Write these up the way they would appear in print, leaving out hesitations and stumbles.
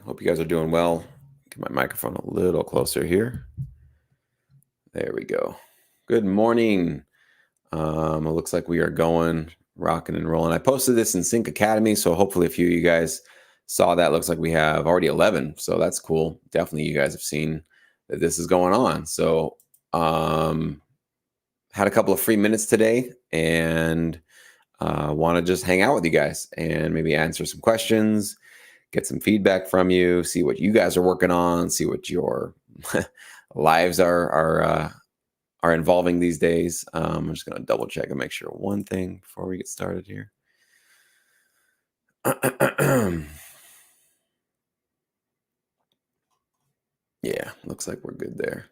Hope you guys are doing well. Get my microphone a little closer here. There we go. Good morning. It looks like we are going, rocking and rolling. I posted this in Sync Academy, so hopefully a few of you guys saw that. Looks like we have already 11, so that's cool. Definitely you guys have seen that this is going on. So had a couple of free minutes today and want to just hang out with you guys and maybe answer some questions, get some feedback from you, see what you guys are working on, see what your lives are involving these days. I'm just going to double check and make sure one thing before we get started here. Yeah, looks like we're good there.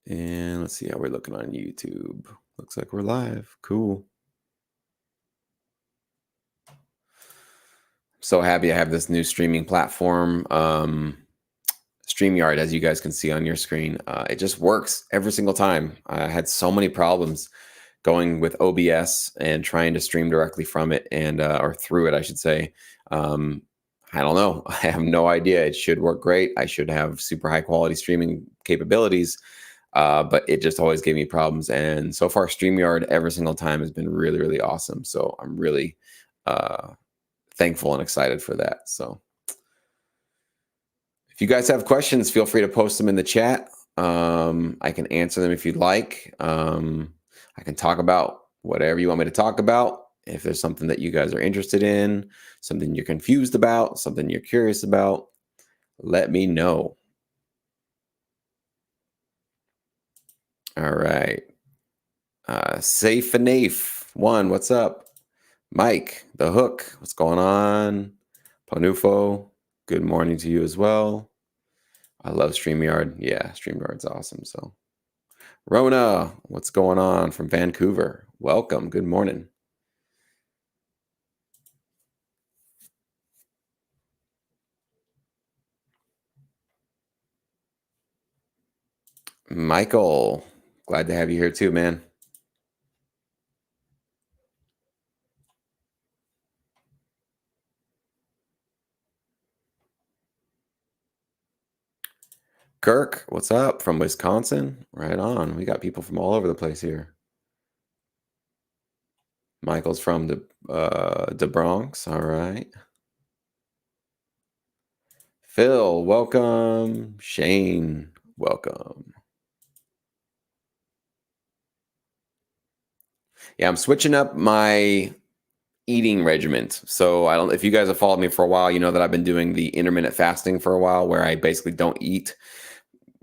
And let's see how we're looking on YouTube. Looks like we're live. Cool. So happy I have this new streaming platform, StreamYard, as you guys can see on your screen. It just works every single time. I had so many problems going with OBS and trying to stream directly from it or through it, I should say. I don't know. I have no idea. It should work great. I should have super high quality streaming capabilities, but it just always gave me problems. And so far, StreamYard every single time has been really, really awesome. So I'm really thankful and excited for that. So if you guys have questions, feel free to post them in the chat. I can answer them if you'd like. I can talk about whatever you want me to talk about. If there's something that you guys are interested in, something you're confused about, something you're curious about, let me know. All right. Safe and Nafe one, what's up? Mike, the Hook, what's going on? Panufo, good morning to you as well. I love StreamYard. Yeah, StreamYard's awesome. So, Rona, what's going on from Vancouver? Welcome. Good morning. Michael, glad to have you here too, man. Kirk, what's up from Wisconsin? Right on. We got people from all over the place here. Michael's from the Bronx. All right. Phil, welcome. Shane, welcome. Yeah, I'm switching up my eating regiment. So I don't if you guys have followed me for a while, you know that I've been doing the intermittent fasting for a while where I basically don't eat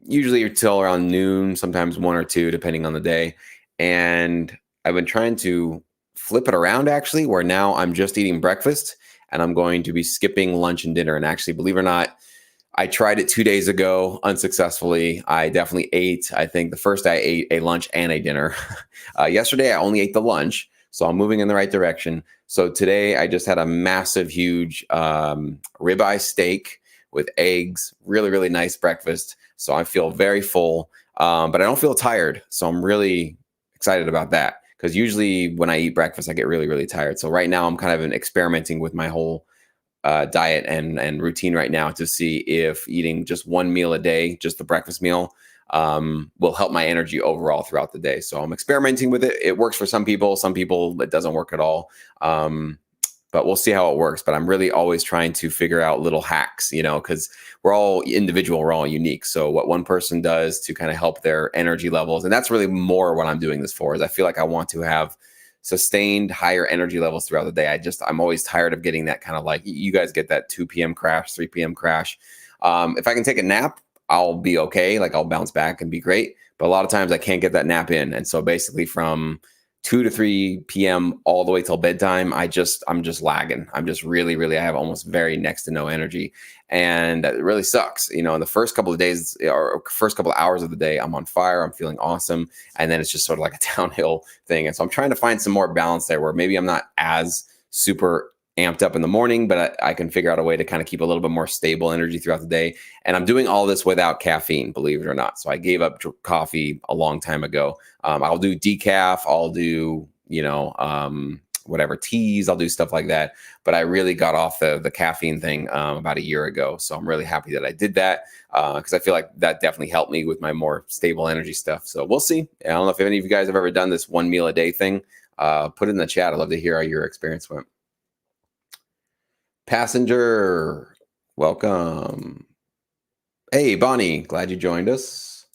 usually until around noon, sometimes 1 or 2 depending on the day. And I've been trying to flip it around actually where now I'm just eating breakfast and I'm going to be skipping lunch and dinner. And actually, believe it or not, I tried it 2 days ago unsuccessfully. I definitely ate, I think the first day I ate a lunch and a dinner. Yesterday, I only ate the lunch. So I'm moving in the right direction. So today, I just had a massive, huge ribeye steak with eggs, really, really nice breakfast. So I feel very full, but I don't feel tired. So I'm really excited about that because usually when I eat breakfast, I get really, really tired. So right now, I'm kind of experimenting with my whole diet and routine right now to see if eating just one meal a day, just the breakfast meal, will help my energy overall throughout the day. So I'm experimenting with it. It works for some people it doesn't work at all. But we'll see how it works. But I'm really always trying to figure out little hacks, because we're all individual, we're all unique. So what one person does to kind of help their energy levels, and that's really more what I'm doing this for, is I feel like I want to have sustained higher energy levels throughout the day. I'm always tired of getting that kind of like, you guys get that 2 p.m. crash, 3 p.m. crash. If I can take a nap, I'll be okay. Like I'll bounce back and be great. But a lot of times I can't get that nap in. And so basically from 2 to 3 p.m. all the way till bedtime, I'm just lagging. I'm just really, I have almost very next to no energy. And that really sucks. In the first couple of days or first couple of hours of the day, I'm on fire. I'm feeling awesome. And then it's just sort of like a downhill thing. And so I'm trying to find some more balance there where maybe I'm not as super amped up in the morning, but I can figure out a way to kind of keep a little bit more stable energy throughout the day. And I'm doing all this without caffeine, believe it or not. So I gave up coffee a long time ago. I'll do decaf. I'll do, whatever teas. I'll do stuff like that. But I really got off the caffeine thing about a year ago. So I'm really happy that I did that because I feel like that definitely helped me with my more stable energy stuff. So we'll see. I don't know if any of you guys have ever done this 1 meal a day thing. Put it in the chat. I'd love to hear how your experience went. Passenger, welcome. Hey, Bonnie, glad you joined us.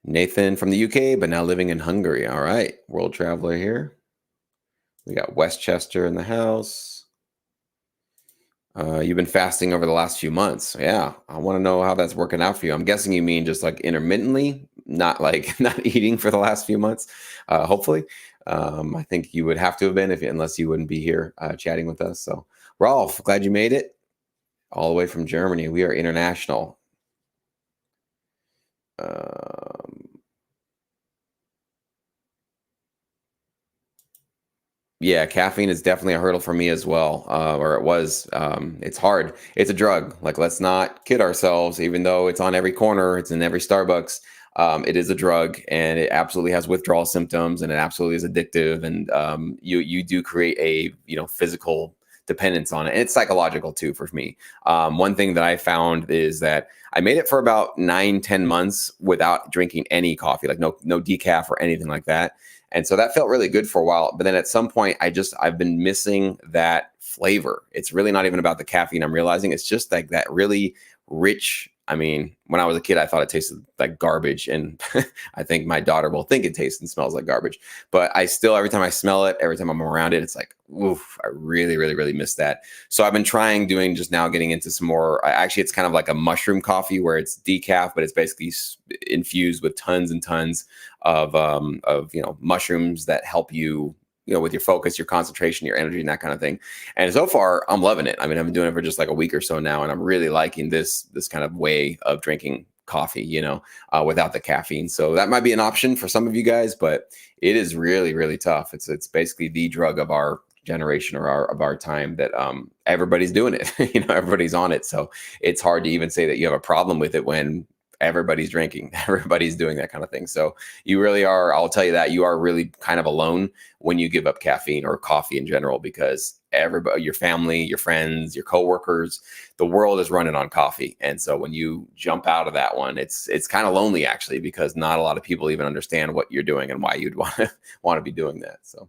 Nathan from the UK, but now living in Hungary. All right, world traveler here. We got Westchester in the house. You've been fasting over the last few months. Yeah, I want to know how that's working out for you. I'm guessing you mean just like intermittently, not like not eating for the last few months. Hopefully, I think you would have to have been unless you wouldn't be here chatting with us. So, Rolf, glad you made it all the way from Germany. We are international. Yeah, caffeine is definitely a hurdle for me as well, or it was. It's hard. It's a drug. Like, let's not kid ourselves. Even though it's on every corner, it's in every Starbucks. It is a drug, and it absolutely has withdrawal symptoms, and it absolutely is addictive. And you do create a physical dependence on it, and it's psychological too for me. One thing that I found is that I made it for about 9-10 months without drinking any coffee, like no decaf or anything like that. And so that felt really good for a while. But then at some point, I've been missing that flavor. It's really not even about the caffeine. I'm realizing it's just like that really rich. I mean, when I was a kid, I thought it tasted like garbage. And I think my daughter will think it tastes and smells like garbage. But I still, every time I smell it, every time I'm around it, it's like, oof, I really, really, really miss that. So I've been getting into some more, actually, it's kind of like a mushroom coffee where it's decaf, but it's basically infused with tons and tons of mushrooms that help you, with your focus, your concentration, your energy, and that kind of thing. And so far, I'm loving it. I mean, I've been doing it for just like a week or so now, and I'm really liking this kind of way of drinking coffee, without the caffeine. So that might be an option for some of you guys, but it is really, really tough. It's basically the drug of our generation or of our time that everybody's doing it. Everybody's on it. So it's hard to even say that you have a problem with it when everybody's drinking, everybody's doing that kind of thing. So you really are, I'll tell you that you are really kind of alone when you give up caffeine or coffee in general, because everybody, your family, your friends, your coworkers, the world is running on coffee. And so when you jump out of that one, it's kind of lonely actually, because not a lot of people even understand what you're doing and why you'd want to be doing that. So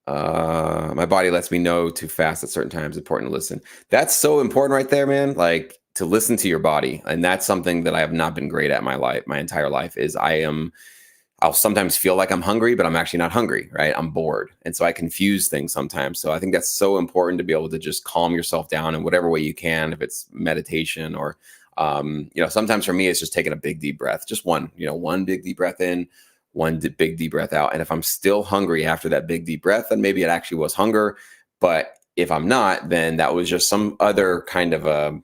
my body lets me know to fast at certain times. Important to listen. That's so important right there, man. Like, to listen to your body. And that's something that I have not been great at my entire life. Is I'll sometimes feel like I'm hungry, but I'm actually not hungry, right? I'm bored. And so I confuse things sometimes. So I think that's so important to be able to just calm yourself down in whatever way you can, if it's meditation or, sometimes for me, it's just taking a big deep breath, just one big deep breath in, big deep breath out. And if I'm still hungry after that big deep breath, then maybe it actually was hunger. But if I'm not, then that was just some other kind of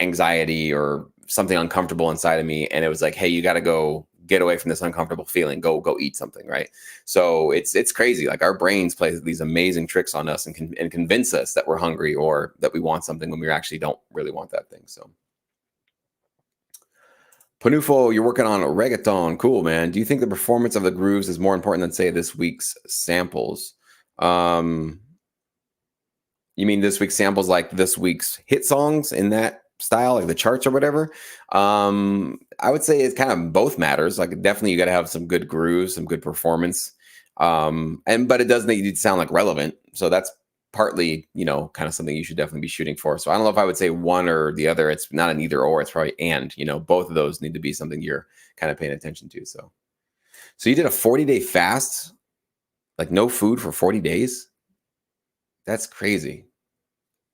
anxiety or something uncomfortable inside of me. And it was like, hey, you got to go get away from this uncomfortable feeling, go eat something. Right. So it's crazy. Like, our brains play these amazing tricks on us and convince us that we're hungry or that we want something when we actually don't really want that thing. So Panufo, you're working on a reggaeton. Cool, man. Do you think the performance of the grooves is more important than, say, this week's samples? You mean this week's samples, like this week's hit songs in that style, like the charts or whatever? I would say it's kind of both matters. Like, definitely you got to have some good grooves, some good performance. But it does need to sound like relevant. So that's partly, kind of something you should definitely be shooting for. So I don't know if I would say one or the other. It's not an either or, it's probably and, both of those need to be something you're kind of paying attention to. So you did a 40-day fast, like no food for 40 days. That's crazy.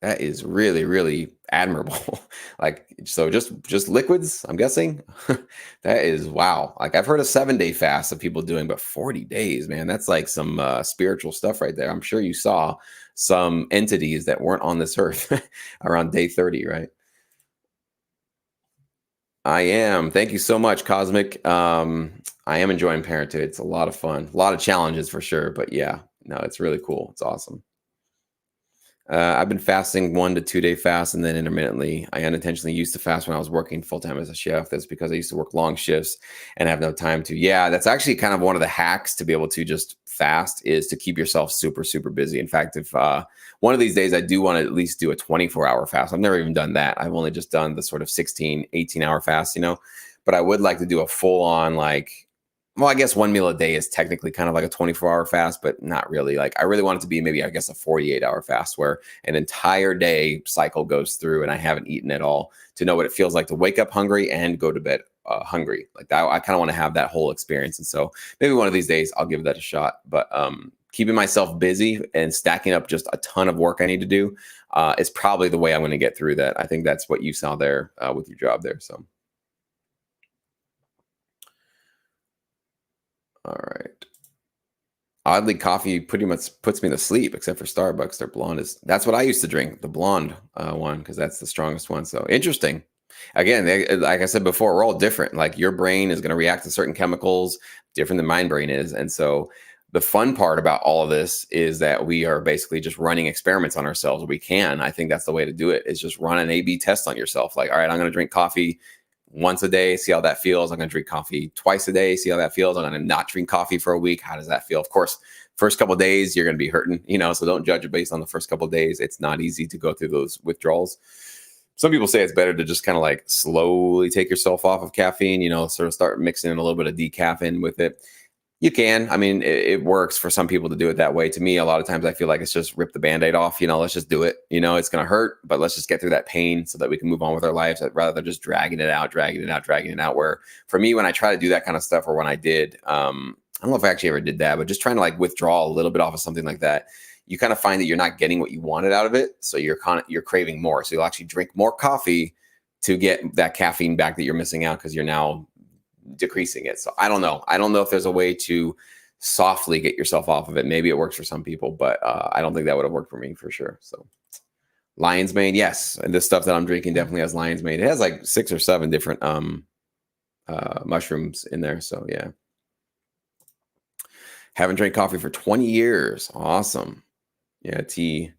That is really, really admirable. Like, so just liquids, I'm guessing. That is, wow. Like, I've heard a 7-day fast of people doing, but 40 days, man, that's like some spiritual stuff right there. I'm sure you saw some entities that weren't on this earth around day 30, right? I am. Thank you so much, Cosmic. I am enjoying parenthood. It's a lot of fun, a lot of challenges for sure, but yeah, no, it's really cool. It's awesome. I've been fasting 1 to 2 day fast and then intermittently. I unintentionally used to fast when I was working full time as a chef. That's because I used to work long shifts and have no time to. Yeah, that's actually kind of one of the hacks to be able to just fast is to keep yourself super, super busy. In fact, if one of these days I do want to at least do a 24-hour fast. I've never even done that. I've only just done the sort of 16, 18-hour fast, but I would like to do a full on well, I guess one meal a day is technically kind of like a 24-hour fast, but not really. Like I really want it to be maybe, I guess, a 48-hour fast where an entire day cycle goes through and I haven't eaten at all to know what it feels like to wake up hungry and go to bed hungry. Like that, I kind of want to have that whole experience. And so maybe one of these days I'll give that a shot. But keeping myself busy and stacking up just a ton of work I need to do is probably the way I'm going to get through that. I think that's what you saw there with your job there. So. All right. Oddly, coffee pretty much puts me to sleep, except for Starbucks. Their blonde that's what I used to drink, the blonde one, because that's the strongest one. So interesting. Again, like I said before, we're all different. Like your brain is going to react to certain chemicals different than mine brain is. And so the fun part about all of this is that we are basically just running experiments on ourselves. We can. I think that's the way to do it is just run an A/B test on yourself. Like, all right, I'm going to drink coffee once a day, see how that feels. I'm going to drink coffee twice a day, see how that feels. I'm going to not drink coffee for a week. How does that feel? Of course, first couple of days, you're going to be hurting, so don't judge it based on the first couple of days. It's not easy to go through those withdrawals. Some people say it's better to just kind of like slowly take yourself off of caffeine, sort of start mixing in a little bit of decaf in with it. You can. I mean, it works for some people to do it that way. To me, a lot of times I feel like it's just rip the Band-Aid off. Let's just do it. It's going to hurt, but let's just get through that pain so that we can move on with our lives rather than just dragging it out. Where for me, when I try to do that kind of stuff or when I did, I don't know if I actually ever did that, but just trying to like withdraw a little bit off of something like that, you kind of find that you're not getting what you wanted out of it. So you're craving more. So you'll actually drink more coffee to get that caffeine back that you're missing out because you're now decreasing it. So I don't know. I don't know if there's a way to softly get yourself off of it. Maybe it works for some people, but I don't think that would have worked for me for sure. So lion's mane, yes. And this stuff that I'm drinking definitely has lion's mane. It has like 6 or 7 different mushrooms in there. So yeah. Haven't drank coffee for 20 years. Awesome. Yeah, tea.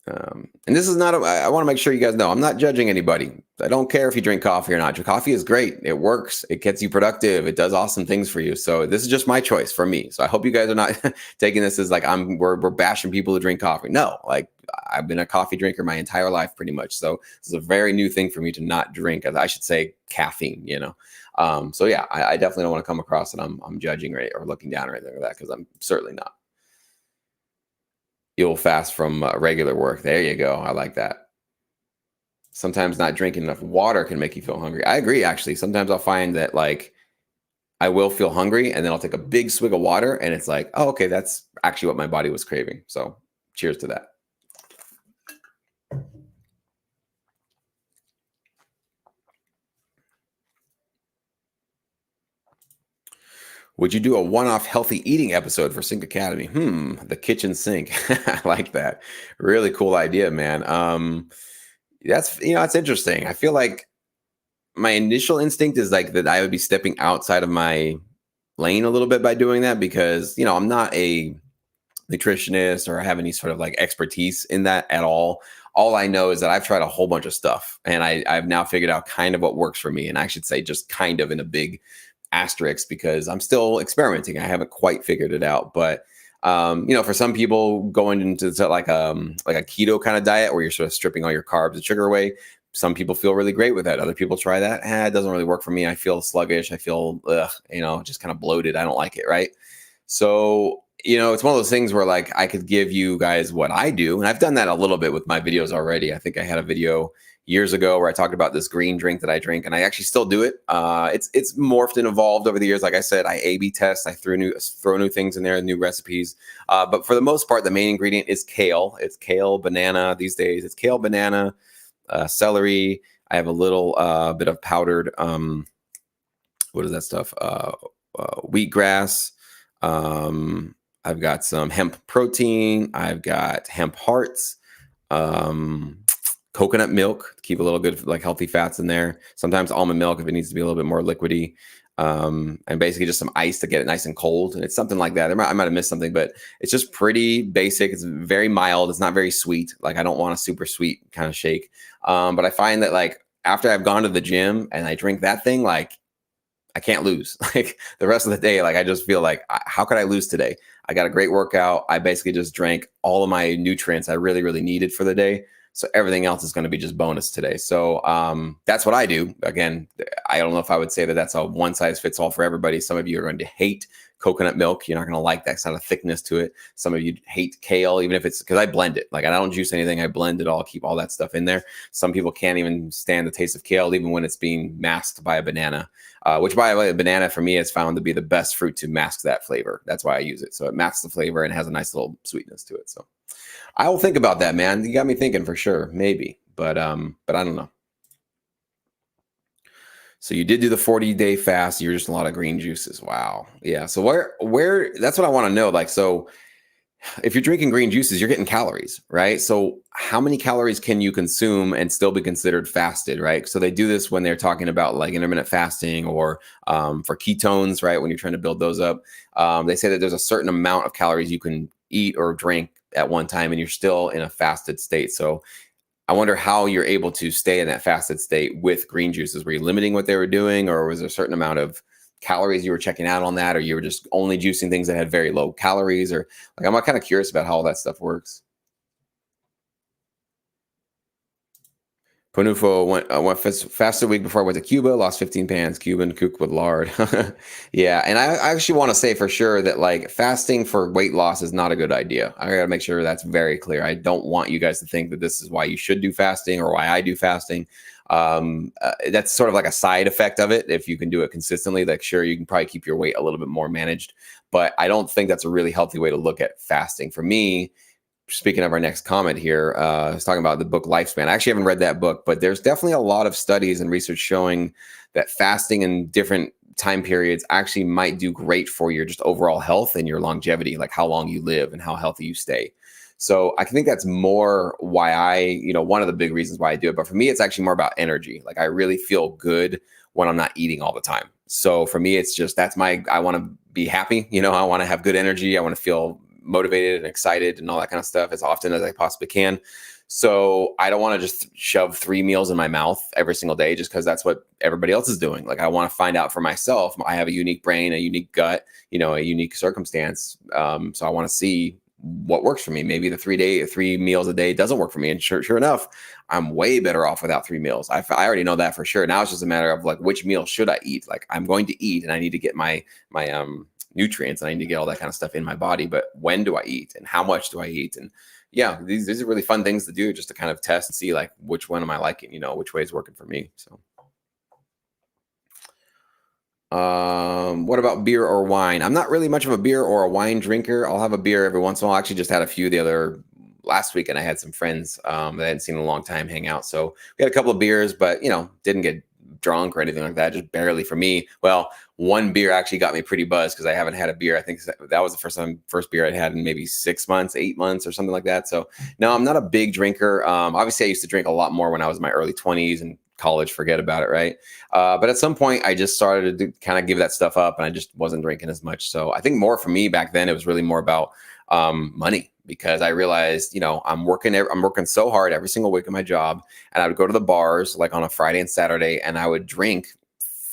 And this is not, I want to make sure you guys know, I'm not judging anybody. I don't care if you drink coffee or not. Your coffee is great. It works. It gets you productive. It does awesome things for you. So this is just my choice for me. So I hope you guys are not taking this as like, we're bashing people who drink coffee. No, like I've been a coffee drinker my entire life pretty much. So this is a very new thing for me to not drink, I should say caffeine, So yeah, I definitely don't want to come across that I'm judging or looking down or anything like that because I'm certainly not. You'll fast from regular work. There you go. I like that. Sometimes not drinking enough water can make you feel hungry. I agree, actually. Sometimes I'll find that like I will feel hungry and then I'll take a big swig of water and it's like, oh, okay, that's actually what my body was craving. So cheers to that. Would you do a one-off healthy eating episode for Sink Academy? The kitchen sink. I like that. Really cool idea, man. That's it's interesting. I feel like my initial instinct is like that I would be stepping outside of my lane a little bit by doing that because I'm not a nutritionist or have any sort of like expertise in that at all. All I know is that I've tried a whole bunch of stuff and I've now figured out kind of what works for me. And I should say just kind of in a big asterisk because I'm still experimenting. I haven't quite figured it out, but for some people going into like a keto kind of diet where you're sort of stripping all your carbs and sugar away, some people feel really great with that. Other people try that. It doesn't really work for me. I feel sluggish. I feel, just kind of bloated. I don't like it. Right. So, it's one of those things where like I could give you guys what I do. And I've done that a little bit with my videos already. I think I had a video years ago where I talked about this green drink that I drink and I actually still do it. It's morphed and evolved over the years. Like I said, I A/B test, I throw new things in there, new recipes. But for the most part, the main ingredient is kale. It's kale, banana these days. It's kale, banana, celery. I have a little bit of powdered, what is that stuff? Wheatgrass. I've got some hemp protein. I've got hemp hearts. coconut milk, keep a little good, like healthy fats in there. Sometimes almond milk if it needs to be a little bit more liquidy. And basically just some ice to get it nice and cold. And it's something like that. I might have missed something, but it's just pretty basic. It's very mild. It's not very sweet. Like I don't want a super sweet kind of shake. But I find that like after I've gone to the gym and I drink that thing, like I can't lose. Like the rest of the day, like I just feel like, how could I lose today? I got a great workout. I basically just drank all of my nutrients I really, really needed for the day. So everything else is going to be just bonus today. So that's what I do. Again, I don't know if I would say that that's a one size fits all for everybody. Some of you are going to hate coconut milk. You're not going to like that kind of thickness to it. Some of you hate kale, even if it's because I blend it. Like I don't juice anything. I blend it all, keep all that stuff in there. Some people can't even stand the taste of kale, even when it's being masked by a banana, which by the way, a banana for me is found to be the best fruit to mask that flavor. That's why I use it. So it masks the flavor and has a nice little sweetness to it. So I will think about that, man. You got me thinking for sure, maybe, but I don't know. So you did do the 40-day fast. You're just a lot of green juices. Wow. Yeah. So where that's what I want to know. Like, so if you're drinking green juices, you're getting calories, right? So how many calories can you consume and still be considered fasted, right? So they do this when they're talking about like intermittent fasting or for ketones, right? When you're trying to build those up, they say that there's a certain amount of calories you can eat or drink at one time and you're still in a fasted state. So I wonder how you're able to stay in that fasted state with green juices. Were you limiting what they were doing, or was there a certain amount of calories you were checking out on that, or you were just only juicing things that had very low calories? Or like, I'm kind of curious about how all that stuff works. Panufo went fasted a week before I went to Cuba, lost 15 pounds, Cuban cook with lard. Yeah. And I actually want to say for sure that like fasting for weight loss is not a good idea. I got to make sure that's very clear. I don't want you guys to think that this is why you should do fasting or why I do fasting. That's sort of like a side effect of it. If you can do it consistently, like sure, you can probably keep your weight a little bit more managed, but I don't think that's a really healthy way to look at fasting. For me, speaking of our next comment here, I was talking about the book Lifespan. I actually haven't read that book, but there's definitely a lot of studies and research showing that fasting in different time periods actually might do great for your just overall health and your longevity, like how long you live and how healthy you stay. So I think that's more why one of the big reasons why I do it. But for me, it's actually more about energy. Like I really feel good when I'm not eating all the time. So for me, it's just, I want to be happy. I want to have good energy. I want to feel motivated and excited and all that kind of stuff as often as I possibly can. So I don't want to just shove 3 meals in my mouth every single day just because that's what everybody else is doing. Like I want to find out for myself. I have a unique brain, a unique gut, a unique circumstance. So I want to see what works for me. Maybe the 3 meals a day doesn't work for me. And sure enough, I'm way better off without 3 meals. I already know that for sure. Now it's just a matter of like, which meal should I eat? Like I'm going to eat and I need to get my nutrients and I need to get all that kind of stuff in my body. But when do I eat and how much do I eat? And yeah, these are really fun things to do just to kind of test and see like which one am I liking, which way is working for me. So what about beer or wine? I'm not really much of a beer or a wine drinker. I'll have a beer every once in a while. I actually just had a few last week, and I had some friends that I hadn't seen in a long time hang out. So we had a couple of beers, but didn't get drunk or anything like that, just barely for me. Well, one beer actually got me pretty buzzed because I haven't had a beer. I think that was the first beer I'd had in maybe 6 months, 8 months or something like that. So no, I'm not a big drinker. Obviously I used to drink a lot more when I was in my early 20s and college, forget about it. Right. But at some point I just started to kind of give that stuff up and I just wasn't drinking as much. So I think more for me back then, it was really more about money. Because I realized, I'm working so hard every single week at my job, and I would go to the bars like on a Friday and Saturday, and I would drink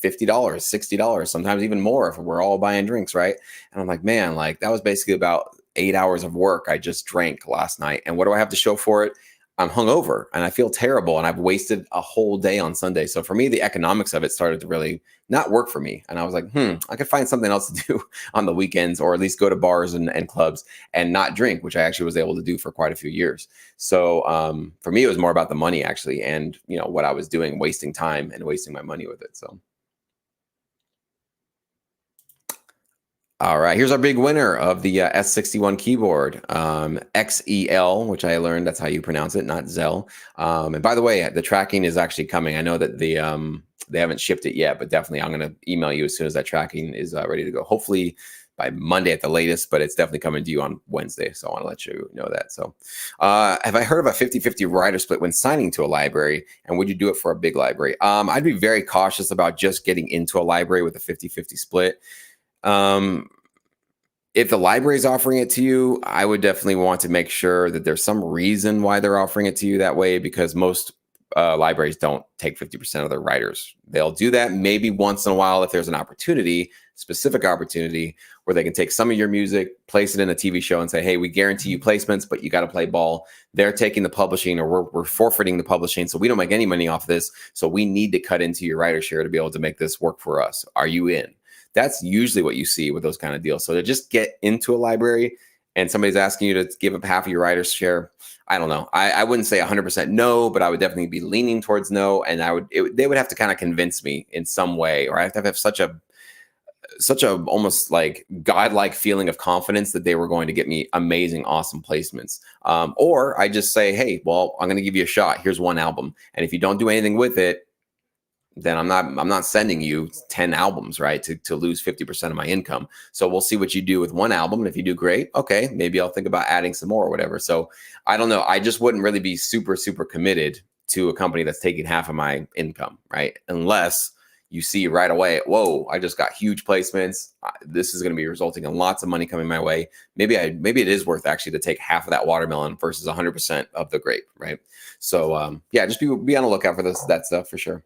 $50, $60, sometimes even more if we're all buying drinks, right? And I'm like, man, like that was basically about 8 hours of work I just drank last night. And what do I have to show for it? I'm hungover and I feel terrible and I've wasted a whole day on Sunday. So for me, the economics of it started to really not work for me. And I was like, I could find something else to do on the weekends, or at least go to bars and clubs and not drink, which I actually was able to do for quite a few years. So for me, it was more about the money actually. And what I was doing, wasting time and wasting my money with it. So. All right, here's our big winner of the S61 keyboard, XEL, which I learned that's how you pronounce it, not Zell. And by the way, the tracking is actually coming. I know that they haven't shipped it yet, but definitely I'm going to email you as soon as that tracking is ready to go. Hopefully by Monday at the latest, but it's definitely coming to you on Wednesday. So I want to let you know that. So have I heard of a 50-50 rider split when signing to a library? And would you do it for a big library? I'd be very cautious about just getting into a library with a 50-50 split. If the library is offering it to you, I would definitely want to make sure that there's some reason why they're offering it to you that way, because most libraries don't take 50% of their writers. They'll do that maybe once in a while if there's an opportunity, specific opportunity, where they can take some of your music, place it in a TV show and say, hey, we guarantee you placements, but you got to play ball. They're taking the publishing, or we're forfeiting the publishing, so we don't make any money off this. So we need to cut into your writer share to be able to make this work for us. Are you in? That's usually what you see with those kind of deals. So to just get into a library and somebody's asking you to give up half of your writer's share, I don't know. I wouldn't say 100% no, but I would definitely be leaning towards no. And they would have to kind of convince me in some way, or I have to have such a almost like godlike feeling of confidence that they were going to get me amazing, awesome placements. Or I just say, hey, well, I'm going to give you a shot. Here's one album. And if you don't do anything with it, then I'm not sending you 10 albums, right? To lose 50% of my income. So we'll see what you do with one album. And if you do great, okay, maybe I'll think about adding some more or whatever. So I don't know. I just wouldn't really be super, super committed to a company that's taking half of my income, right? Unless you see right away, whoa, I just got huge placements. This is going to be resulting in lots of money coming my way. Maybe it is worth actually to take half of that watermelon versus 100% of the grape, right? So yeah, just be on the lookout for that stuff for sure.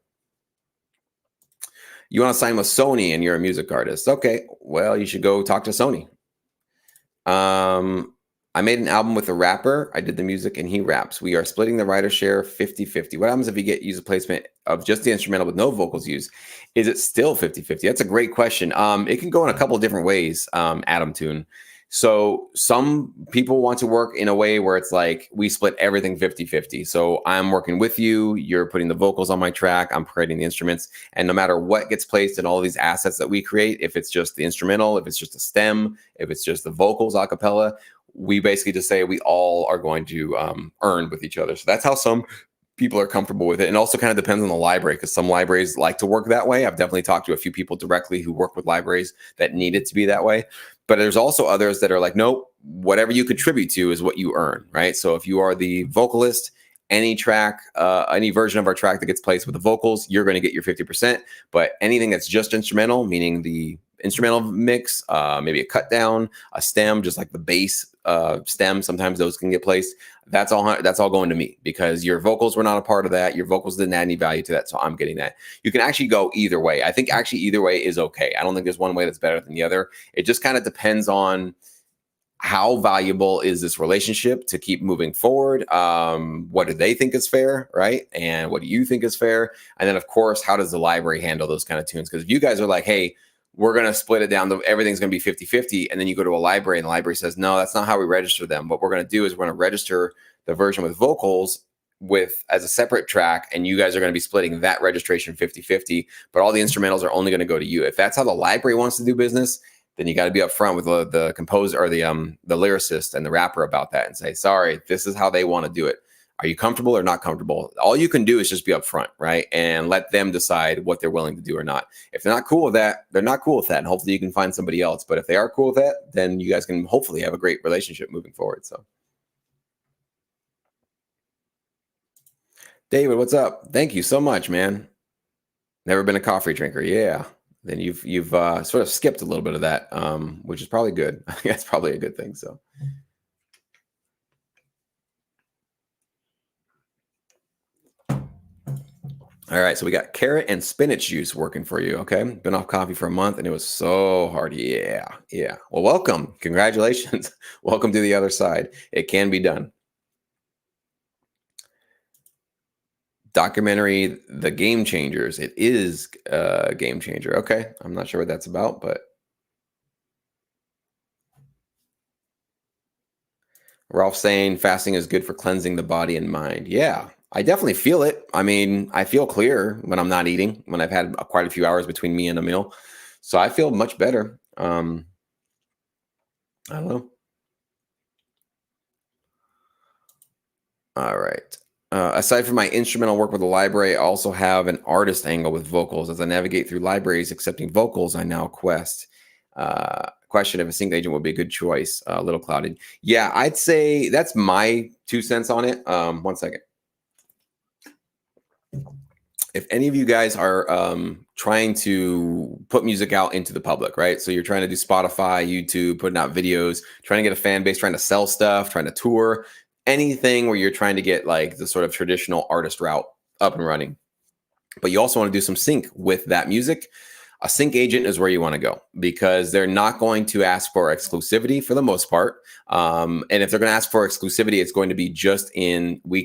You want to sign with Sony and you're a music artist. Okay, well, you should go talk to Sony. I made an album with a rapper. I did the music and he raps. We are splitting the writer share 50-50. What happens if you use a placement of just the instrumental with no vocals used? Is it still 50-50? That's a great question. It can go in a couple of different ways, Adam Toon. So some people want to work in a way where it's like we split everything 50-50. So I'm working with you, you're putting the vocals on my track, I'm creating the instruments, and no matter what gets placed in all these assets that we create, if it's just the instrumental, if it's just a stem, if it's just the vocals a cappella, we basically just say we all are going to earn with each other. So that's how some people are comfortable with it. And also kind of depends on the library, because some libraries like to work that way. I've definitely talked to a few people directly who work with libraries that need it to be that way. But there's also others that are like, nope, whatever you contribute to is what you earn, right? So if you are the vocalist, any track, any version of our track that gets placed with the vocals, you're going to get your 50%. But anything that's just instrumental, meaning the instrumental mix, maybe a cut down, a stem, just like the bass stem, sometimes those can get placed. That's all going to me, because your vocals were not a part of that. Your vocals didn't add any value to that, so I'm getting that. You can actually go either way. I think actually either way is okay. I don't think there's one way that's better than the other. It just kind of depends on how valuable is this relationship to keep moving forward. What do they think is fair, right? And what do you think is fair? And then, of course, how does the library handle those kind of tunes? Because if you guys are like, hey, we're going to split it down, everything's going to be 50-50, and then you go to a library and the library says, no, that's not how we register them. What we're going to do is we're going to register the version with vocals as a separate track, and you guys are going to be splitting that registration 50-50, but all the instrumentals are only going to go to you. If that's how the library wants to do business, then you got to be upfront with the composer or the lyricist and the rapper about that and say, sorry, this is how they want to do it. Are you comfortable or not comfortable? All you can do is just be upfront, right? And let them decide what they're willing to do or not. If they're not cool with that, they're not cool with that. And hopefully you can find somebody else. But if they are cool with that, then you guys can hopefully have a great relationship moving forward. So, David, what's up? Thank you so much, man. Never been a coffee drinker. Yeah. Then you've sort of skipped a little bit of that, which is probably good. I think that's probably a good thing. So. All right, so we got carrot and spinach juice working for you, okay? Been off coffee for a month, and it was so hard. Yeah. Well, welcome. Congratulations. Welcome to the other side. It can be done. Documentary, The Game Changers. It is a game changer. Okay, I'm not sure what that's about, but Ralph saying fasting is good for cleansing the body and mind. Yeah, I definitely feel it. I mean, I feel clear when I'm not eating, when I've had quite a few hours between me and a meal. So I feel much better. I don't know. All right. Aside from my instrumental work with the library, I also have an artist angle with vocals. As I navigate through libraries accepting vocals, I now question if a sync agent would be a good choice. Little clouded. Yeah, I'd say that's my 2 cents on it. 1 second. If any of you guys are trying to put music out into the public, right? So you're trying to do Spotify, YouTube, putting out videos, trying to get a fan base, trying to sell stuff, trying to tour, anything where you're trying to get like the sort of traditional artist route up and running. But you also want to do some sync with that music. A sync agent is where you want to go because they're not going to ask for exclusivity for the most part. And if they're going to ask for exclusivity, it's going to be just in we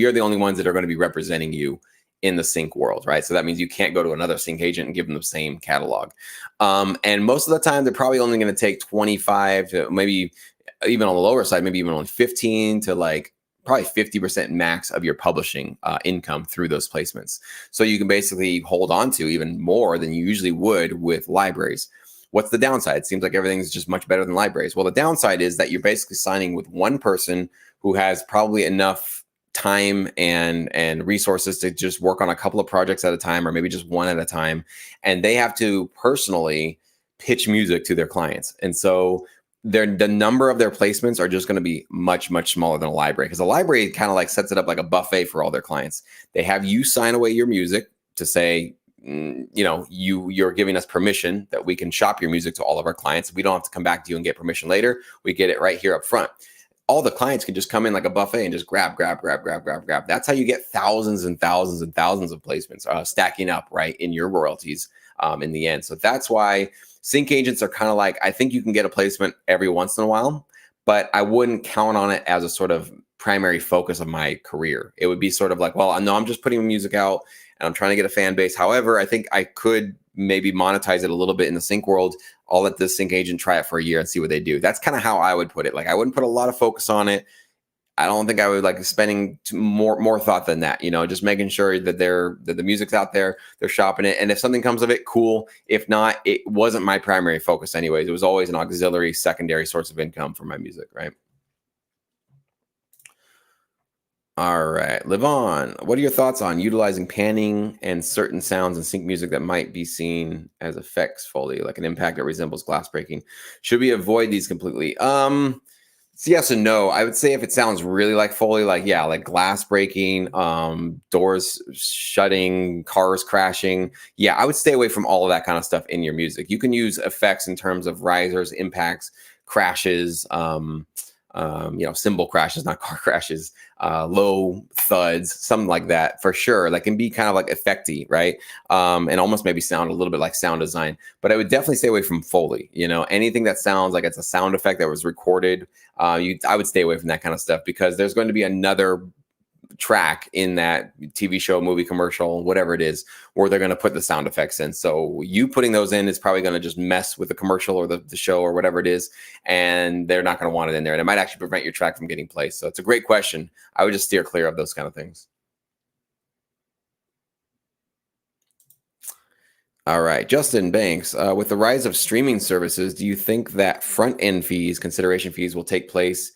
are the only ones that are going to be representing you in the sync world, right? So that means you can't go to another sync agent and give them the same catalog. And most of the time, they're probably only going to take 25 to maybe even on the lower side, maybe even only 15 to like probably 50% max of your publishing income through those placements. So you can basically hold on to even more than you usually would with libraries. What's the downside? It seems like everything's just much better than libraries. Well, the downside is that you're basically signing with one person who has probably enough time and resources to just work on a couple of projects at a time, or maybe just one at a time. And they have to personally pitch music to their clients. And so the number of their placements are just going to be much, much smaller than a library, because a library kind of like sets it up like a buffet for all their clients. They have you sign away your music to say, you're giving us permission that we can shop your music to all of our clients. We don't have to come back to you and get permission later. We get it right here up front. All the clients can just come in like a buffet and just grab. That's how you get thousands and thousands and thousands of placements stacking up right in your royalties in the end. So that's why sync agents are kind of like, I think you can get a placement every once in a while, but I wouldn't count on it as a sort of primary focus of my career. It would be sort of like, well, I know I'm just putting music out and I'm trying to get a fan base. However, I think I could maybe monetize it a little bit in the sync world. I'll let this sync agent try it for a year and see what they do. That's kind of how I would put it. Like, I wouldn't put a lot of focus on it. I don't think I would like spending more thought than that, just making sure that that the music's out there, they're shopping it. And if something comes of it, cool. If not, it wasn't my primary focus anyways. It was always an auxiliary, secondary source of income for my music, right? All right, live on. What are your thoughts on utilizing panning and certain sounds in sync music that might be seen as effects Foley, like an impact that resembles glass breaking? Should we avoid these completely? It's yes and no. I would say if it sounds really like Foley, like glass breaking, doors shutting, cars crashing, I would stay away from all of that kind of stuff in your music. You can use effects in terms of risers, impacts, crashes, cymbal crashes, not car crashes, low thuds, something like that for sure. That can be kind of like effecty, right? And almost maybe sound a little bit like sound design. But I would definitely stay away from Foley. Anything that sounds like it's a sound effect that was recorded, I would stay away from that kind of stuff, because there's going to be another track in that TV show, movie, commercial, whatever it is, where they're going to put the sound effects in. So you putting those in is probably going to just mess with the commercial or the show or whatever it is, and they're not going to want it in there. And it might actually prevent your track from getting placed. So it's a great question. I would just steer clear of those kind of things. All right, Justin Banks, with the rise of streaming services, do you think that front-end fees, consideration fees, will take place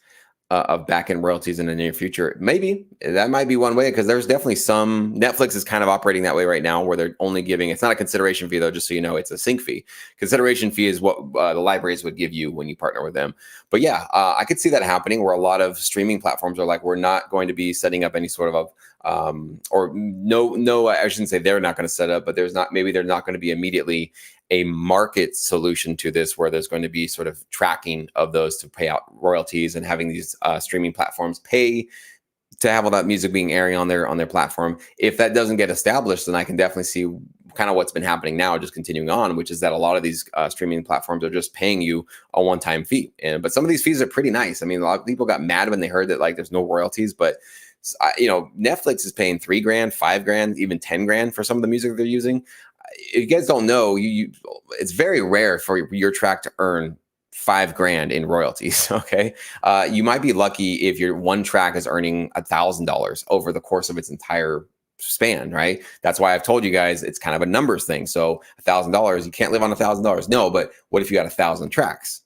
of back-end royalties in the near future? Maybe that might be one way, because there's definitely some. Netflix is kind of operating that way right now, where they're only giving, it's not a consideration fee though, just so you know, it's a sync fee. Consideration fee is what the libraries would give you when you partner with them. But I could see that happening, where a lot of streaming platforms are like, we're not going to be setting up any sort of I shouldn't say they're not going to set up, but they're not going to be immediately a market solution to this, where there's going to be sort of tracking of those to pay out royalties, and having these streaming platforms pay to have all that music being airing on their platform. If that doesn't get established, then I can definitely see kind of what's been happening now, just continuing on, which is that a lot of these streaming platforms are just paying you a one-time fee. But some of these fees are pretty nice. I mean, a lot of people got mad when they heard that there's no royalties, but Netflix is paying $3,000, $5,000, even $10,000 for some of the music they're using. If you guys don't know, it's very rare for your track to earn $5,000 in royalties. Okay, you might be lucky if your one track is earning $1,000 over the course of its entire span, right? That's why I've told you guys it's kind of a numbers thing. So $1,000, you can't live on $1,000. No, but what if you got 1,000 tracks?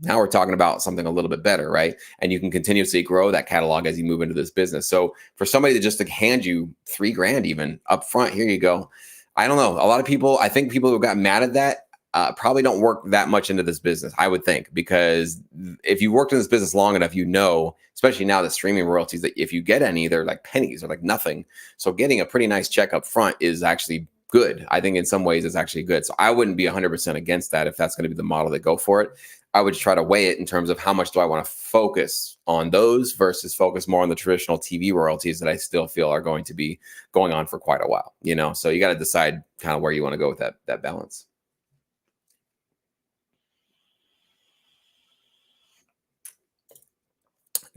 Now we're talking about something a little bit better, right? And you can continuously grow that catalog as you move into this business. So for somebody to just hand you $3,000 even up front, here you go. I don't know. A lot of people, I think people who got mad at that, probably don't work that much into this business, I would think, because if you worked in this business long enough, especially now the streaming royalties, that if you get any, they're like pennies or like nothing. So getting a pretty nice check up front is actually good. I think in some ways it's actually good. So I wouldn't be 100% against that if that's going to be the model that go for it. I would try to weigh it in terms of how much do I want to focus on those versus focus more on the traditional TV royalties that I still feel are going to be going on for quite a while, So you got to decide kind of where you want to go with that balance.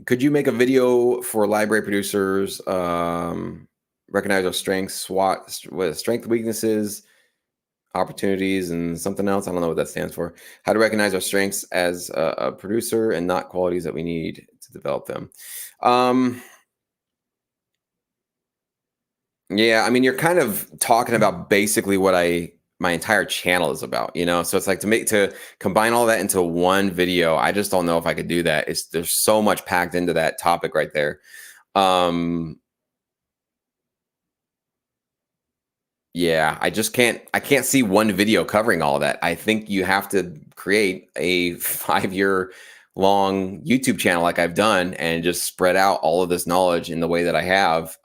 Could you make a video for library producers? Recognize our strengths, strength, weaknesses, opportunities, and something else. I don't know what that stands for. How to recognize our strengths as a producer and not qualities that we need to develop them. Yeah, I mean, you're kind of talking about basically what my entire channel is about, So it's like to combine all that into one video. I just don't know if I could do that. There's so much packed into that topic right there. Yeah, I can't see one video covering all that. I think you have to create a 5-year long YouTube channel like I've done and just spread out all of this knowledge in the way that I have.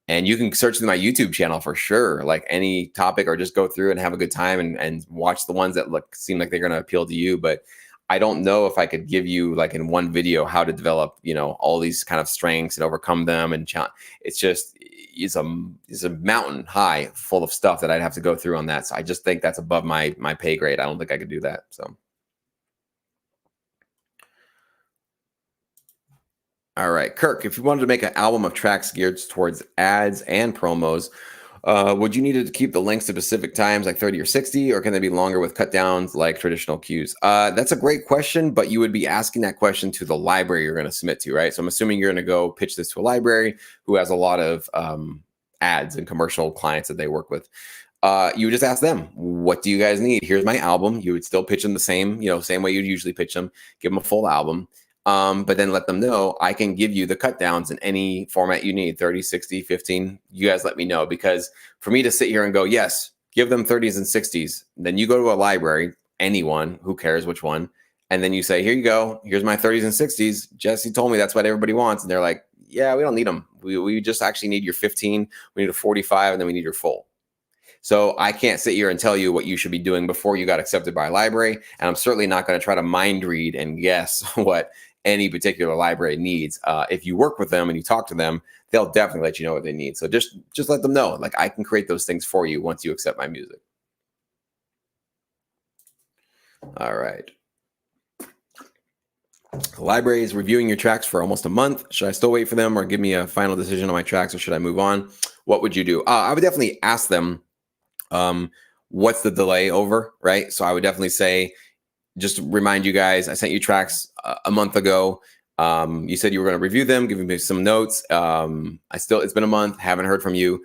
And you can search through my YouTube channel for sure, like any topic, or just go through and have a good time and watch the ones that seem like they're going to appeal to you. But I don't know if I could give you like in one video how to develop, all these kind of strengths and overcome them. And it's a mountain high full of stuff that I'd have to go through on that. So I just think that's above my pay grade. I don't think I could do that. So. All right, Kirk, if you wanted to make an album of tracks geared towards ads and promos, would you need to keep the length to specific times like 30 or 60, or can they be longer with cut downs like traditional cues? That's a great question, but you would be asking that question to the library you're going to submit to, right? So I'm assuming you're going to go pitch this to a library who has a lot of ads and commercial clients that they work with. You would just ask them, what do you guys need? Here's my album. You would still pitch them the same way you'd usually pitch them, give them a full album. But then let them know I can give you the cut downs in any format you need, 30, 60, 15. You guys let me know, because for me to sit here and go, yes, give them 30s and 60s. Then you go to a library, anyone, who cares which one. And then you say, here you go. Here's my 30s and 60s. Jesse told me that's what everybody wants. And they're like, yeah, we don't need them. We just actually need your 15. We need a 45, and then we need your full. So I can't sit here and tell you what you should be doing before you got accepted by a library. And I'm certainly not going to try to mind read and guess what any particular library needs. If you work with them and you talk to them, they'll definitely let you know what they need. So just let them know, like, I can create those things for you once you accept my music. All right. The library is reviewing your tracks for almost a month. Should I still wait for them or give me a final decision on my tracks, or should I move on? What would you do? I would definitely ask them, what's the delay over, right? So I would definitely say, just to remind you guys, I sent you tracks a month ago. You said you were going to review them, giving me some notes. It's been a month, haven't heard from you.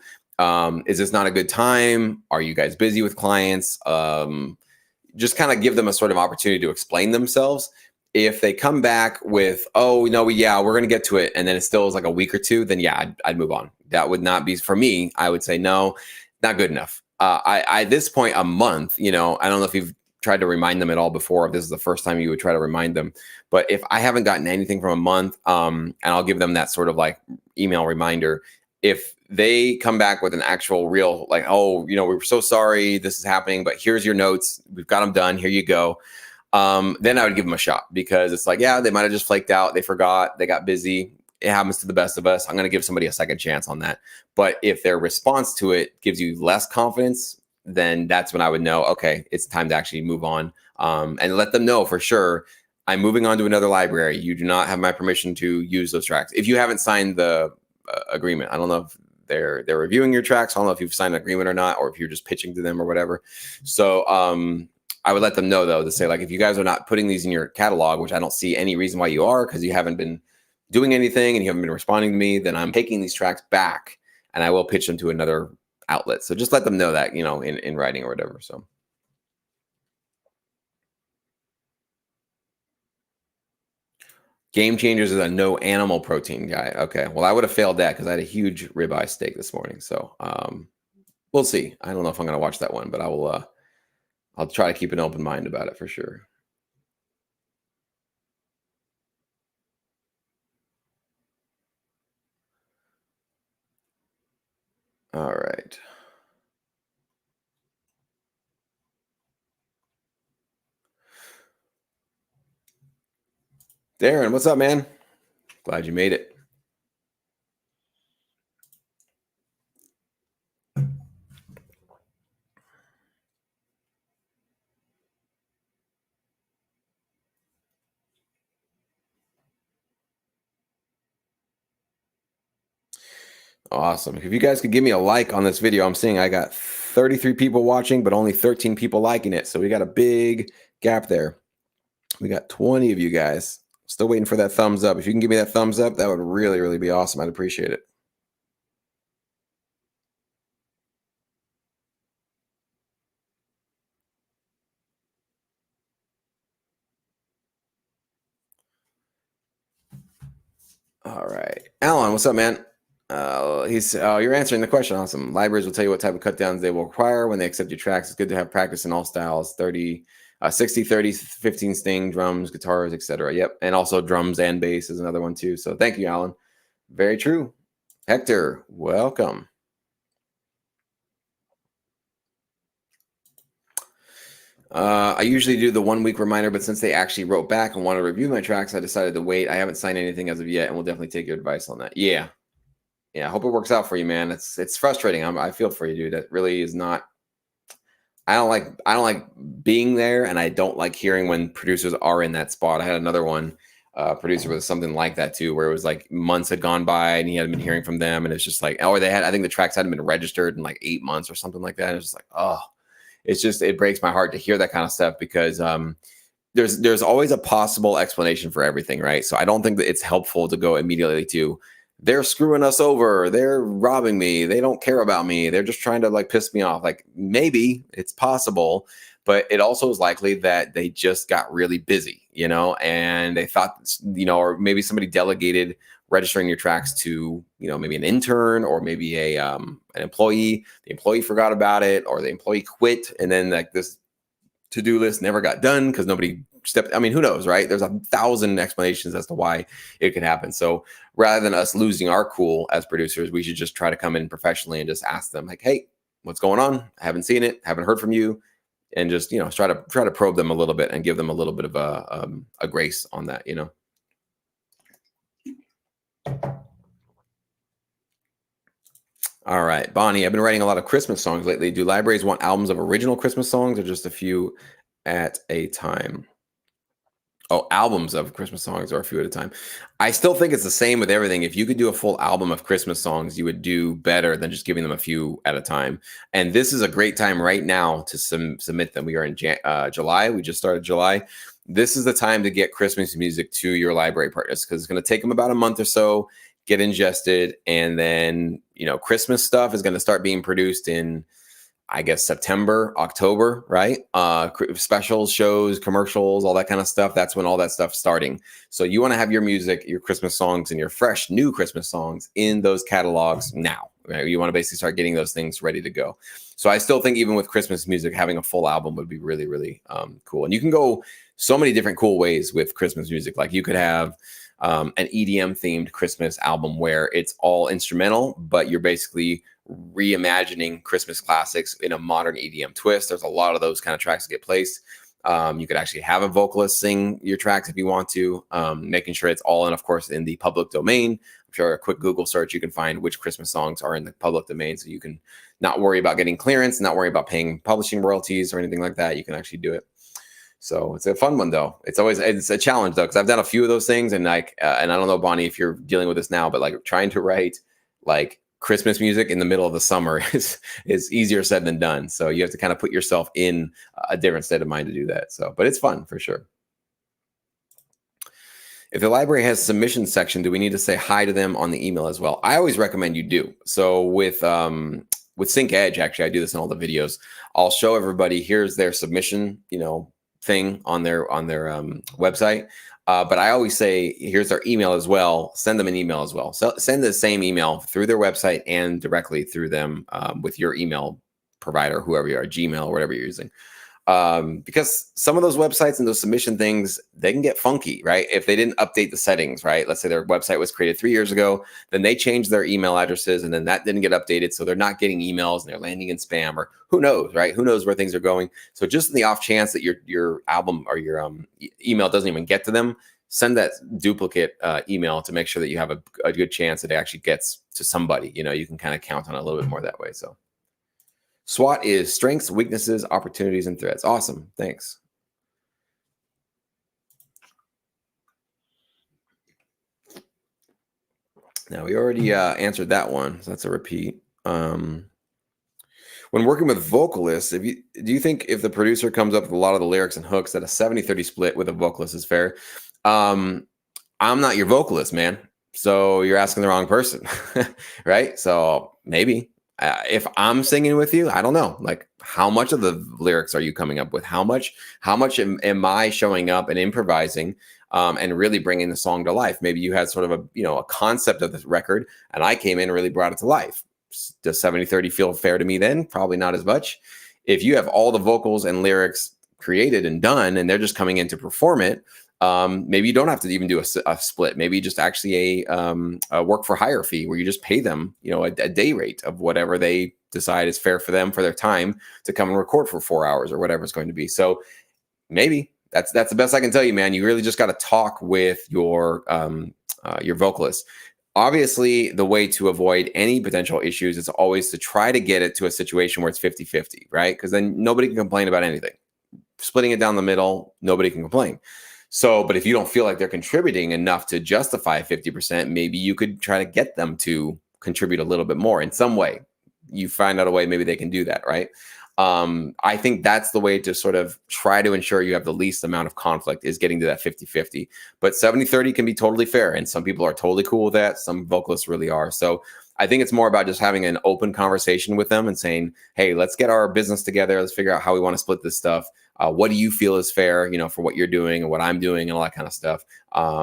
Is this not a good time? Are you guys busy with clients? Just kind of give them a sort of opportunity to explain themselves. If they come back with, oh, no, we're going to get to it, and then it still is like a week or two, then yeah, I'd move on. That would not be, for me, I would say, no, not good enough. At this point, a month, I don't know if you've tried to remind them at all before, if this is the first time you would try to remind them. But if I haven't gotten anything from a month, and I'll give them that sort of like email reminder, if they come back with an actual real, like, oh, we're so sorry this is happening, but here's your notes. We've got them done. Here you go. Then I would give them a shot, because it's like, yeah, they might have just flaked out. They forgot. They got busy. It happens to the best of us. I'm going to give somebody a second chance on that. But if their response to it gives you less confidence, then that's when I would know, okay, it's time to actually move on, and let them know for sure, I'm moving on to another library. You do not have my permission to use those tracks. If you haven't signed the agreement, I don't know if they're reviewing your tracks. I don't know if you've signed an agreement or not, or if you're just pitching to them or whatever. So I would let them know, though, to say, like, if you guys are not putting these in your catalog, which I don't see any reason why you are, because you haven't been doing anything and you haven't been responding to me, then I'm taking these tracks back and I will pitch them to another outlet. So just let them know that, in writing or whatever. So. Game Changers is a no animal protein guy. Okay. Well, I would have failed that because I had a huge ribeye steak this morning. So we'll see. I don't know if I'm going to watch that one, but I will I'll try to keep an open mind about it for sure. All right. Darren, what's up, man? Glad you made it. Awesome. If you guys could give me a like on this video, I'm seeing I got 33 people watching, but only 13 people liking it. So we got a big gap there. We got 20 of you guys. Still waiting for that thumbs up. If you can give me that thumbs up, that would really, really be awesome. I'd appreciate it. All right. Alan, what's up, man? You're answering the question. Awesome. Libraries will tell you what type of cut downs they will require when they accept your tracks. It's good to have practice in all styles 60, 30, 15 sting, drums, guitars, etc. Yep. And also drums and bass is another one, too. So thank you, Alan. Very true. Hector, welcome. I usually do the 1 week reminder, but since they actually wrote back and want to review my tracks, I decided to wait. I haven't signed anything as of yet, and we'll definitely take your advice on that. Yeah. I hope it works out for you, man. It's frustrating. I feel for you, dude. That really is not. I don't like being there, and I don't like hearing when producers are in that spot. I had another one producer with something like that too, where it was like months had gone by and he hadn't been hearing from them, and it's just like, or I think the tracks hadn't been registered in like 8 months or something like that. And it's just like, oh, it breaks my heart to hear that kind of stuff because there's always a possible explanation for everything, right? So I don't think that it's helpful to go immediately to they're screwing us over, they're robbing me, they don't care about me, they're just trying to like piss me off. Like maybe it's possible, but it also is likely that they just got really busy, and they thought, or maybe somebody delegated registering your tracks to, maybe an intern or maybe an employee. The employee forgot about it, or the employee quit, and then like this to-do list never got done because nobody stepped. I mean, who knows, right? There's 1,000 explanations as to why it could happen. So rather than us losing our cool as producers, we should just try to come in professionally and just ask them like, hey, what's going on? I haven't seen it, haven't heard from you. And just, try to probe them a little bit and give them a little bit of a grace on that, All right, Bonnie, I've been writing a lot of Christmas songs lately. Do libraries want albums of original Christmas songs or just a few at a time? Oh, albums of Christmas songs or a few at a time. I still think it's the same with everything. If you could do a full album of Christmas songs, you would do better than just giving them a few at a time. And this is a great time right now to submit them. We are in July. We just started July. This is the time to get Christmas music to your library partners because it's going to take them about a month or so, get ingested. And then, Christmas stuff is going to start being produced in, I guess, September, October, right? Specials, shows, commercials, all that kind of stuff. That's when all that stuff's starting. So you want to have your music, your Christmas songs, and your fresh new Christmas songs in those catalogs now. Right? You want to basically start getting those things ready to go. So I still think even with Christmas music, having a full album would be really, really cool. And you can go so many different cool ways with Christmas music. Like you could have an EDM themed Christmas album where it's all instrumental, but you're basically reimagining Christmas classics in a modern EDM twist. There's a lot of those kind of tracks that get placed. You could actually have a vocalist sing your tracks if you want to, making sure it's all in, of course, in the public domain. I'm sure a quick Google search, you can find which Christmas songs are in the public domain. So you can not worry about getting clearance, not worry about paying publishing royalties or anything like that. You can actually do it. So it's a fun one though. It's a challenge though, because I've done a few of those things and and I don't know, Bonnie, if you're dealing with this now, but like trying to write like Christmas music in the middle of the summer is easier said than done. So you have to kind of put yourself in a different state of mind to do that. So, but it's fun for sure. If the library has submission section, do we need to say hi to them on the email as well? I always recommend you do. So with Sync Edge, actually, I do this in all the videos. I'll show everybody, here's their submission, thing on their website. But I always say, here's their email as well. Send them an email as well. So send the same email through their website and directly through them with your email provider, whoever you are, Gmail, or whatever you're using. Because some of those websites and those submission things, they can get funky, right? If they didn't update the settings, right? Let's say their website was created 3 years ago, then they changed their email addresses and then that didn't get updated. So they're not getting emails and they're landing in spam, or who knows, right? Who knows where things are going. So just in the off chance that your album or your email doesn't even get to them, send that duplicate email to make sure that you have a good chance that it actually gets to somebody. You can kind of count on it a little bit more that way. So SWOT is strengths, weaknesses, opportunities, and threats. Awesome. Thanks. Now, we already answered that one, so that's a repeat. When working with vocalists, do you think if the producer comes up with a lot of the lyrics and hooks that a 70-30 split with a vocalist is fair? I'm not your vocalist, man. So you're asking the wrong person, right? So maybe. If I'm singing with you, I don't know, like how much of the lyrics are you coming up with? How much am I showing up and improvising and really bringing the song to life? Maybe you had sort of a concept of this record and I came in and really brought it to life. Does 70-30 feel fair to me then? Probably not as much. If you have all the vocals and lyrics created and done and they're just coming in to perform it, maybe you don't have to even do a split. Maybe just actually a work for hire fee where you just pay them, a day rate of whatever they decide is fair for them for their time to come and record for 4 hours or whatever it's going to be. So maybe that's the best I can tell you, man. You really just got to talk with your vocalist. Obviously, the way to avoid any potential issues is always to try to get it to a situation where it's 50-50, right? Because then nobody can complain about anything. Splitting it down the middle, nobody can complain. So, but if you don't feel like they're contributing enough to justify 50%, maybe you could try to get them to contribute a little bit more in some way. You find out a way, maybe they can do that, right? I think that's the way to sort of try to ensure you have the least amount of conflict, is getting to that 50-50. But 70-30 can be totally fair. And some people are totally cool with that. Some vocalists really are. So I think it's more about just having an open conversation with them and saying, hey, let's get our business together. Let's figure out how we want to split this stuff. What do you feel is fair, for what you're doing and what I'm doing and all that kind of stuff.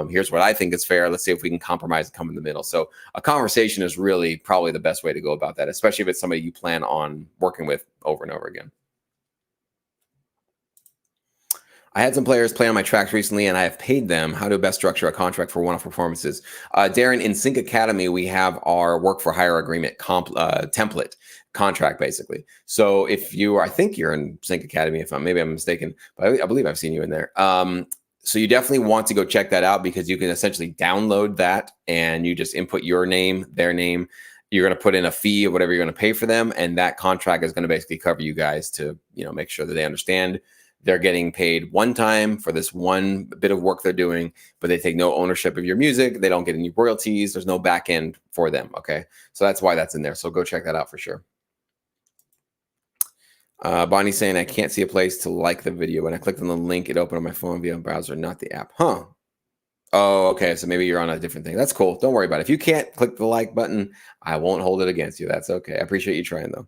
Here's what I think is fair. Let's see if we can compromise and come in the middle. So a conversation is really probably the best way to go about that, especially if it's somebody you plan on working with over and over again. I had some players play on my tracks recently and I have paid them. How to best structure a contract for one-off performances? Darren, in Sync Academy, we have our work for hire agreement template contract, basically. So if you are, I think you're in Sync Academy, maybe I'm mistaken, but I believe I've seen you in there. So you definitely want to go check that out, because you can essentially download that and you just input your name, their name. You're going to put in a fee of whatever you're going to pay for them. And that contract is going to basically cover you guys to, make sure that they understand they're getting paid one time for this one bit of work they're doing, but they take no ownership of your music. They don't get any royalties. There's no back end for them. Okay. So that's why that's in there. So go check that out for sure. Bonnie's saying, I can't see a place to like the video. When I clicked on the link, it opened on my phone via browser, not the app. Huh. Oh, okay. So maybe you're on a different thing. That's cool. Don't worry about it. If you can't click the like button, I won't hold it against you. That's okay. I appreciate you trying, though.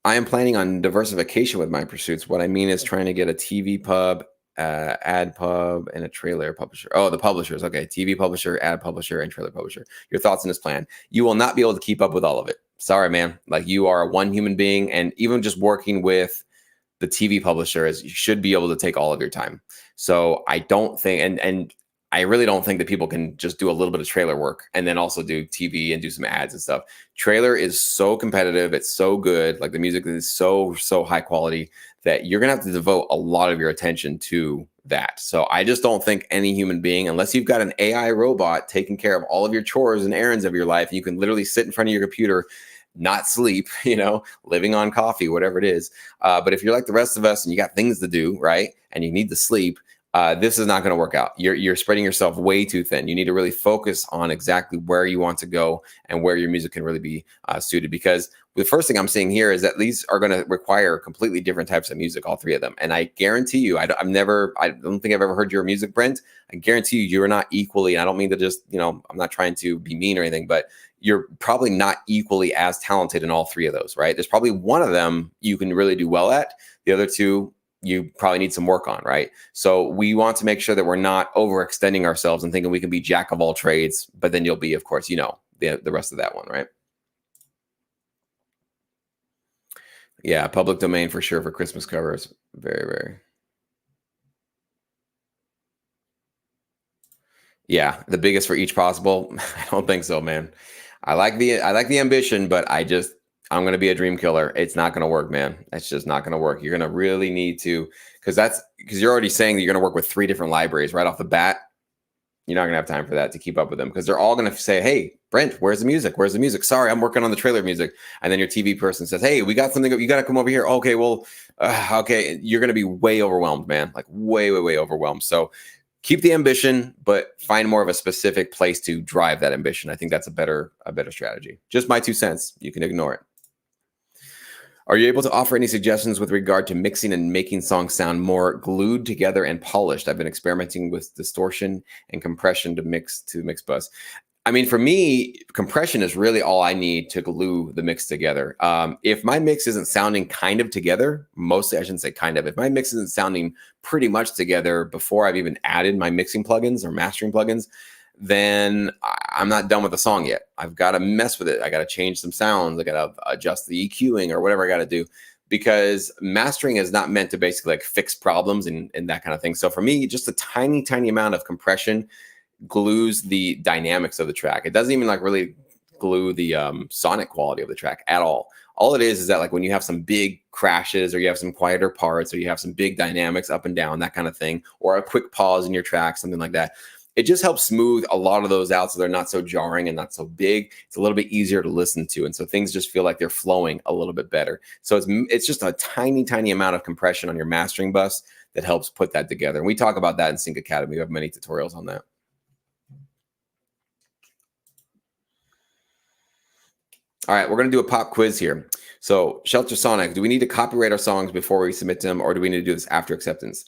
I am planning on diversification with my pursuits. What I mean is trying to get a TV pub, ad pub, and a trailer publisher. Oh, the publishers. Okay. TV publisher, ad publisher, and trailer publisher. Your thoughts on this plan? You will not be able to keep up with all of it. Sorry, man. Like, you are one human being, and even just working with the TV publisher you should be able to take all of your time. So I don't think, and I really don't think that people can just do a little bit of trailer work and then also do TV and do some ads and stuff. Trailer is so competitive. It's so good. Like, the music is so high quality that you're going to have to devote a lot of your attention to that. So I just don't think any human being, unless you've got an AI robot taking care of all of your chores and errands of your life, and you can literally sit in front of your computer, not sleep, living on coffee, whatever it is. But if you're like the rest of us and you got things to do, right, and you need to sleep, this is not going to work out. You're spreading yourself way too thin. You need to really focus on exactly where you want to go and where your music can really be suited. Because the first thing I'm seeing here is that these are going to require completely different types of music, all three of them. And I guarantee you, I don't think I've ever heard your music, Brent. I guarantee you're not equally, and I don't mean to just, I'm not trying to be mean or anything, but you're probably not equally as talented in all three of those, right? There's probably one of them you can really do well at. The other two, you probably need some work on, right? So we want to make sure that we're not overextending ourselves and thinking we can be jack of all trades, but then you'll be, of course, the rest of that one, right? Yeah, public domain for sure for Christmas covers. Very, very. Yeah, the biggest for each possible. I don't think so, man. I like the ambition, but I'm gonna be a dream killer. It's not gonna work, man. It's just not gonna work. You're gonna really need to, because you're already saying that you're gonna work with 3 different libraries right off the bat. You're not gonna have time for that to keep up with them because they're all gonna say, "Hey, Brent, where's the music? Where's the music? Sorry, I'm working on the trailer music." And then your TV person says, "Hey, we got something. You got to come over here." Okay, well, okay. You're gonna be way overwhelmed, man. Like way, way, way overwhelmed. So keep the ambition, but find more of a specific place to drive that ambition. I think that's a better strategy. Just my 2 cents. You can ignore it. Are you able to offer any suggestions with regard to mixing and making songs sound more glued together and polished? I've been experimenting with distortion and compression to mix bus. I mean, for me, compression is really all I need to glue the mix together. If my mix isn't sounding kind of together, mostly I shouldn't say kind of, if my mix isn't sounding pretty much together before I've even added my mixing plugins or mastering plugins, then I'm not done with the song yet. I've got to mess with it. I got to change some sounds. I got to adjust the EQing or whatever I got to do, because mastering is not meant to basically like fix problems and that kind of thing. So for me, just a tiny, tiny amount of compression glues the dynamics of the track. It doesn't even like really glue the sonic quality of the track at all. All it is that like when you have some big crashes or you have some quieter parts or you have some big dynamics up and down, that kind of thing, or a quick pause in your track, something like that, it just helps smooth a lot of those out so they're not so jarring and not so big. It's a little bit easier to listen to. And so things just feel like they're flowing a little bit better. So it's just a tiny, tiny amount of compression on your mastering bus that helps put that together. And we talk about that in Sync Academy. We have many tutorials on that. All right, we're going to do a pop quiz here. So, Shelter Sonic, do we need to copyright our songs before we submit them, or do we need to do this after acceptance?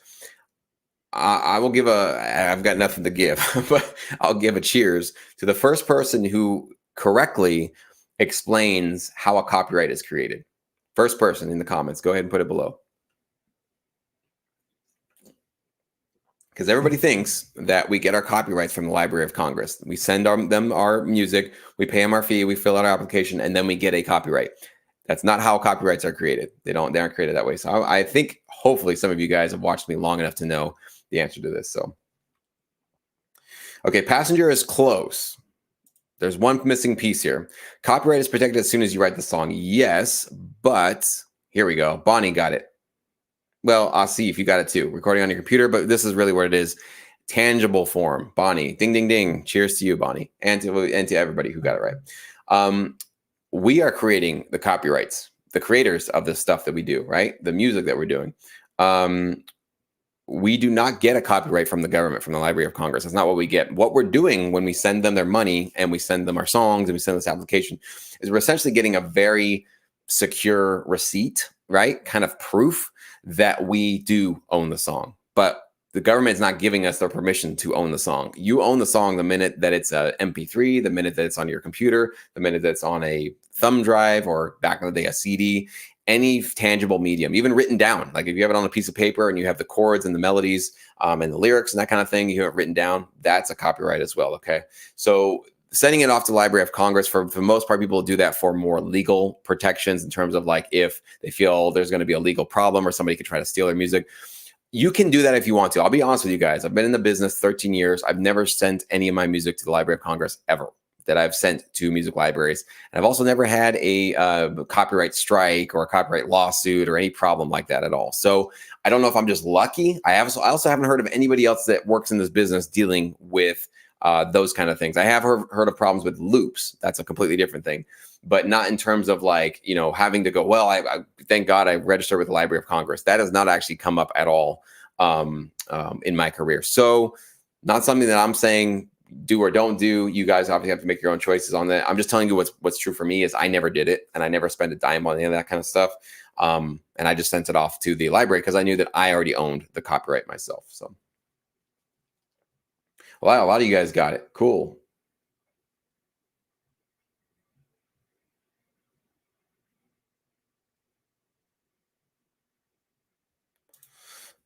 I will give I've got nothing to give, but I'll give a cheers to the first person who correctly explains how a copyright is created. First person in the comments, go ahead and put it below. Because everybody thinks that we get our copyrights from the Library of Congress. We send them our music, we pay them our fee, we fill out our application, and then we get a copyright. That's not how copyrights are created. They aren't created that way. So I think hopefully some of you guys have watched me long enough to know the answer to this. So, okay, passenger is close. There's one missing piece here. Copyright is protected as soon as you write the song. Yes, but here we go. Bonnie got it. Well, I'll see if you got it too. Recording on your computer, but this is really what it is. Tangible form. Bonnie, ding, ding, ding. Cheers to you, Bonnie, and to everybody who got it right. We are creating the copyrights, the creators of the stuff that we do, right? The music that we're doing. We do not get a copyright from the government, from the Library of Congress. That's not what we get. What we're doing when we send them their money and we send them our songs and we send this application is we're essentially getting a very secure receipt, right? Kind of proof that we do own the song. But the government is not giving us their permission to own the song. You own the song the minute that it's a MP3, the minute that it's on your computer, the minute that it's on a thumb drive, or back in the day, a CD, any tangible medium, even written down. Like if you have it on a piece of paper and you have the chords and the melodies and the lyrics and that kind of thing, you have it written down, that's a copyright as well, okay? So sending it off to the Library of Congress, for the most part, people do that for more legal protections in terms of like if they feel there's going to be a legal problem or somebody could try to steal their music. You can do that if you want to. I'll be honest with you guys. I've been in the business 13 years. I've never sent any of my music to the Library of Congress ever, that I've sent to music libraries. And I've also never had a copyright strike or a copyright lawsuit or any problem like that at all. So I don't know if I'm just lucky. I also haven't heard of anybody else that works in this business dealing with those kind of things. I have heard of problems with loops. That's a completely different thing, but not in terms of like, having to go, well, I thank God I registered with the Library of Congress. That has not actually come up at all in my career. So not something that I'm saying do or don't do. You guys obviously have to make your own choices on that. I'm just telling you what's true for me is I never did it, and I never spent a dime on any of that kind of stuff. And I just sent it off to the library because I knew that I already owned the copyright myself. So, well, a lot of you guys got it. Cool.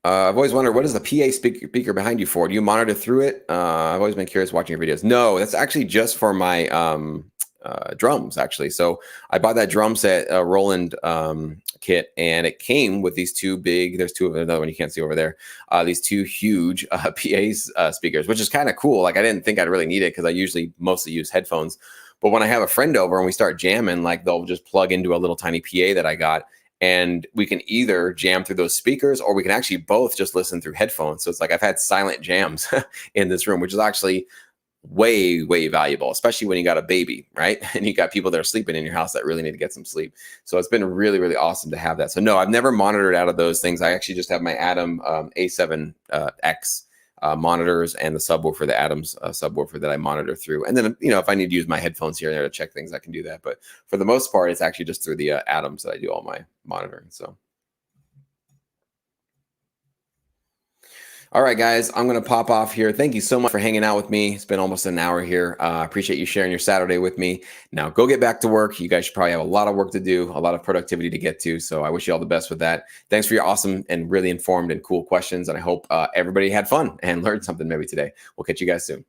I've always wondered, what is the PA speaker behind you for? Do you monitor through it? I've always been curious watching your videos. No, that's actually just for my drums actually. So I bought that drum set, Roland kit, and it came with these two big. There's two of them. Another one you can't see over there. These two huge PA speakers, which is kind of cool. Like I didn't think I'd really need it because I usually mostly use headphones. But when I have a friend over and we start jamming, like they'll just plug into a little tiny PA that I got. And we can either jam through those speakers or we can actually both just listen through headphones. So it's like I've had silent jams in this room, which is actually way, way valuable, especially when you got a baby, right? And you got people that are sleeping in your house that really need to get some sleep. So it's been really, really awesome to have that. So no, I've never monitored out of those things. I actually just have my Atom A7X monitors and the subwoofer, the Adams subwoofer that I monitor through. And then, if I need to use my headphones here and there to check things, I can do that. But for the most part, it's actually just through the Adams that I do all my monitoring. So. All right, guys, I'm going to pop off here. Thank you so much for hanging out with me. It's been almost an hour here. I appreciate you sharing your Saturday with me. Now go get back to work. You guys should probably have a lot of work to do, a lot of productivity to get to. So I wish you all the best with that. Thanks for your awesome and really informed and cool questions. And I hope everybody had fun and learned something maybe today. We'll catch you guys soon.